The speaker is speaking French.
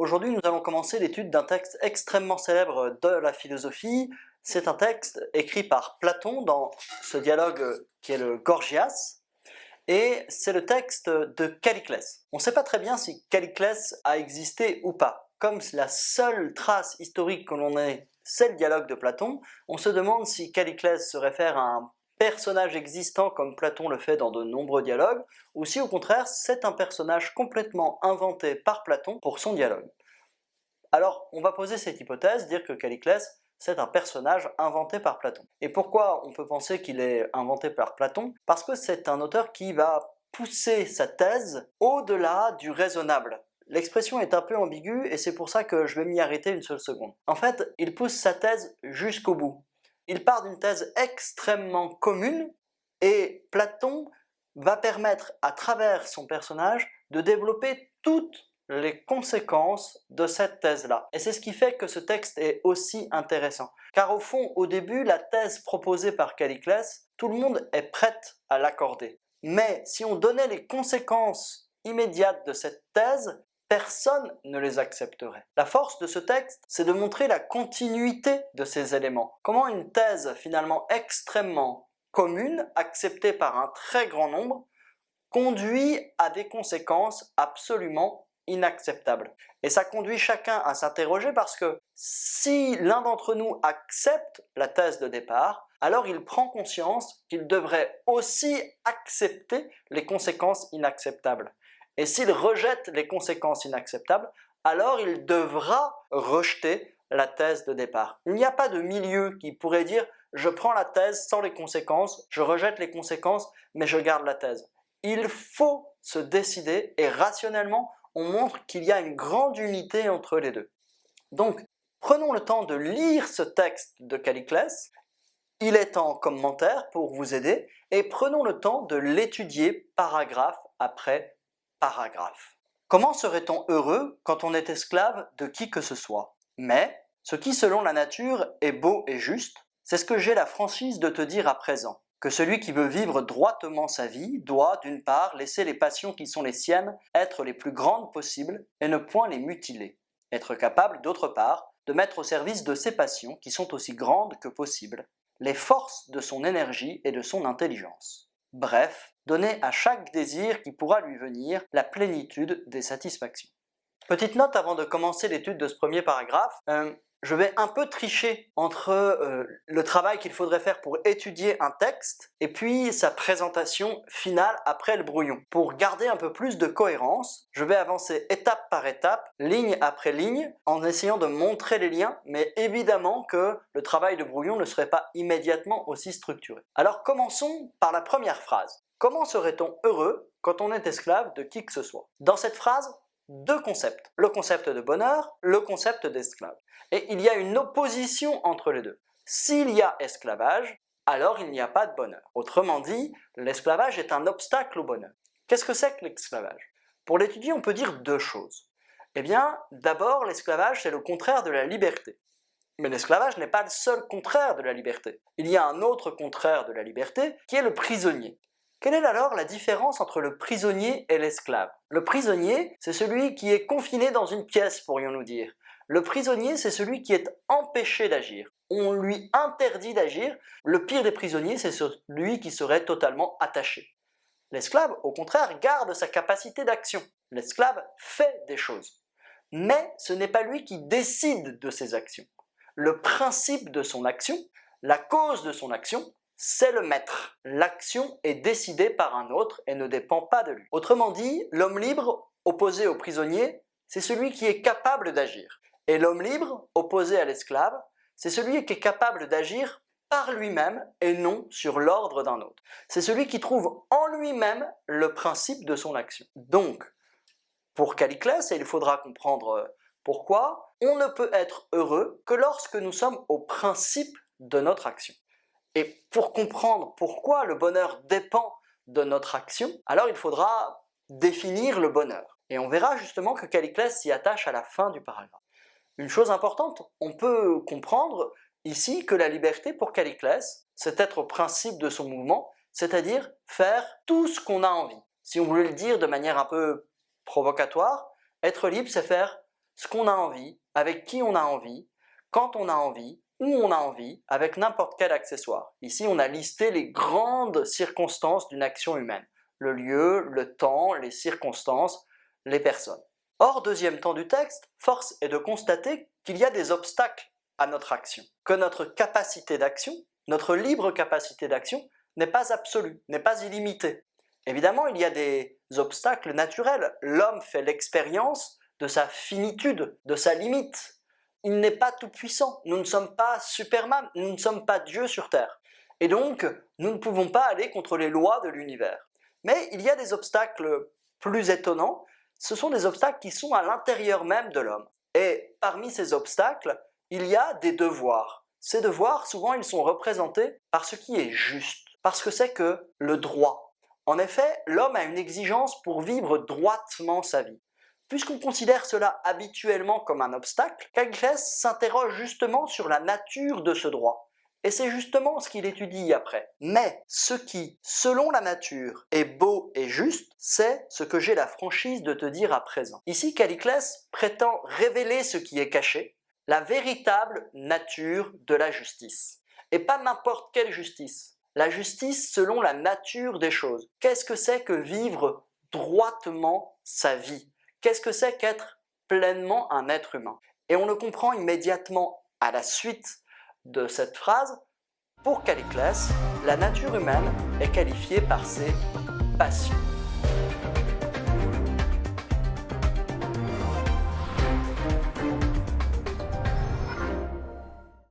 Aujourd'hui, nous allons commencer l'étude d'un texte extrêmement célèbre de la philosophie. C'est un texte écrit par Platon dans ce dialogue qui est le Gorgias, et c'est le texte de Calliclès. On ne sait pas très bien si Calliclès a existé ou pas. Comme la seule trace historique que l'on ait, c'est le dialogue de Platon, on se demande si Calliclès se réfère à un personnage existant comme Platon le fait dans de nombreux dialogues, ou si au contraire c'est un personnage complètement inventé par Platon pour son dialogue. Alors on va poser cette hypothèse, dire que Calliclès c'est un personnage inventé par Platon. Et pourquoi on peut penser qu'il est inventé par Platon? Parce que c'est un auteur qui va pousser sa thèse au-delà du raisonnable. L'expression est un peu ambiguë et c'est pour ça que je vais m'y arrêter une seule seconde. En fait, il pousse sa thèse jusqu'au bout. Il part d'une thèse extrêmement commune et Platon va permettre à travers son personnage de développer toutes les conséquences de cette thèse-là. Et c'est ce qui fait que ce texte est aussi intéressant. Car au fond, au début, la thèse proposée par Calliclès, tout le monde est prêt à l'accorder. Mais si on donnait les conséquences immédiates de cette thèse, personne ne les accepterait. La force de ce texte, c'est de montrer la continuité de ces éléments. Comment une thèse finalement extrêmement commune, acceptée par un très grand nombre, conduit à des conséquences absolument inacceptables. Et ça conduit chacun à s'interroger parce que si l'un d'entre nous accepte la thèse de départ, alors il prend conscience qu'il devrait aussi accepter les conséquences inacceptables. Et s'il rejette les conséquences inacceptables, alors il devra rejeter la thèse de départ. Il n'y a pas de milieu qui pourrait dire « je prends la thèse sans les conséquences, je rejette les conséquences, mais je garde la thèse ». Il faut se décider et rationnellement, on montre qu'il y a une grande unité entre les deux. Donc, prenons le temps de lire ce texte de Calliclès, il est en commentaire pour vous aider, et prenons le temps de l'étudier paragraphe après paragraphe. Comment serait-on heureux quand on est esclave de qui que ce soit? Mais, ce qui selon la nature est beau et juste, c'est ce que j'ai la franchise de te dire à présent, que celui qui veut vivre droitement sa vie doit, d'une part, laisser les passions qui sont les siennes être les plus grandes possibles et ne point les mutiler, être capable, d'autre part, de mettre au service de ces passions, qui sont aussi grandes que possibles, les forces de son énergie et de son intelligence. Bref, donner à chaque désir qui pourra lui venir la plénitude des satisfactions. Petite note avant de commencer l'étude de ce premier paragraphe, je vais un peu tricher entre le travail qu'il faudrait faire pour étudier un texte et puis sa présentation finale après le brouillon. Pour garder un peu plus de cohérence, je vais avancer étape par étape, ligne après ligne, en essayant de montrer les liens, mais évidemment que le travail de brouillon ne serait pas immédiatement aussi structuré. Alors commençons par la première phrase. Comment serait-on heureux quand on est esclave de qui que ce soit? Dans cette phrase, deux concepts, le concept de bonheur, le concept d'esclave. Et il y a une opposition entre les deux. S'il y a esclavage, alors il n'y a pas de bonheur. Autrement dit, l'esclavage est un obstacle au bonheur. Qu'est-ce que c'est que l'esclavage? Pour l'étudier, on peut dire deux choses. Eh bien, d'abord, l'esclavage, c'est le contraire de la liberté. Mais l'esclavage n'est pas le seul contraire de la liberté. Il y a un autre contraire de la liberté, qui est le prisonnier. Quelle est alors la différence entre le prisonnier et l'esclave? Le prisonnier, c'est celui qui est confiné dans une pièce, pourrions-nous dire. Le prisonnier, c'est celui qui est empêché d'agir. On lui interdit d'agir. Le pire des prisonniers, c'est celui qui serait totalement attaché. L'esclave, au contraire, garde sa capacité d'action. L'esclave fait des choses. Mais ce n'est pas lui qui décide de ses actions. Le principe de son action, la cause de son action, c'est le maître. L'action est décidée par un autre et ne dépend pas de lui. Autrement dit, l'homme libre, opposé au prisonnier, c'est celui qui est capable d'agir. Et l'homme libre, opposé à l'esclave, c'est celui qui est capable d'agir par lui-même et non sur l'ordre d'un autre. C'est celui qui trouve en lui-même le principe de son action. Donc, pour Calliclès, et il faudra comprendre pourquoi, on ne peut être heureux que lorsque nous sommes au principe de notre action. Et pour comprendre pourquoi le bonheur dépend de notre action, alors il faudra définir le bonheur. Et on verra justement que Calliclès s'y attache à la fin du paragraphe. Une chose importante, on peut comprendre ici que la liberté pour Calliclès, c'est être au principe de son mouvement, c'est-à-dire faire tout ce qu'on a envie. Si on voulait le dire de manière un peu provocatoire, être libre, c'est faire ce qu'on a envie, avec qui on a envie, quand on a envie, où on a envie, avec n'importe quel accessoire. Ici, on a listé les grandes circonstances d'une action humaine. Le lieu, le temps, les circonstances, les personnes. Or, deuxième temps du texte, force est de constater qu'il y a des obstacles à notre action, que notre capacité d'action, notre libre capacité d'action, n'est pas absolue, n'est pas illimitée. Évidemment, il y a des obstacles naturels. L'homme fait l'expérience de sa finitude, de sa limite. Il n'est pas tout-puissant, nous ne sommes pas Superman, nous ne sommes pas Dieu sur Terre. Et donc, nous ne pouvons pas aller contre les lois de l'univers. Mais il y a des obstacles plus étonnants, ce sont des obstacles qui sont à l'intérieur même de l'homme. Et parmi ces obstacles, il y a des devoirs. Ces devoirs, souvent, ils sont représentés par ce qui est juste, parce que c'est que le droit. En effet, l'homme a une exigence pour vivre droitement sa vie. Puisqu'on considère cela habituellement comme un obstacle, Calliclès s'interroge justement sur la nature de ce droit. Et c'est justement ce qu'il étudie après. Mais ce qui, selon la nature, est beau et juste, c'est ce que j'ai la franchise de te dire à présent. Ici, Calliclès prétend révéler ce qui est caché, la véritable nature de la justice. Et pas n'importe quelle justice. La justice selon la nature des choses. Qu'est-ce que c'est que vivre droitement sa vie? Qu'est-ce que c'est qu'être pleinement un être humain? Et on le comprend immédiatement à la suite de cette phrase. Pour Calliclès, la nature humaine est qualifiée par ses passions.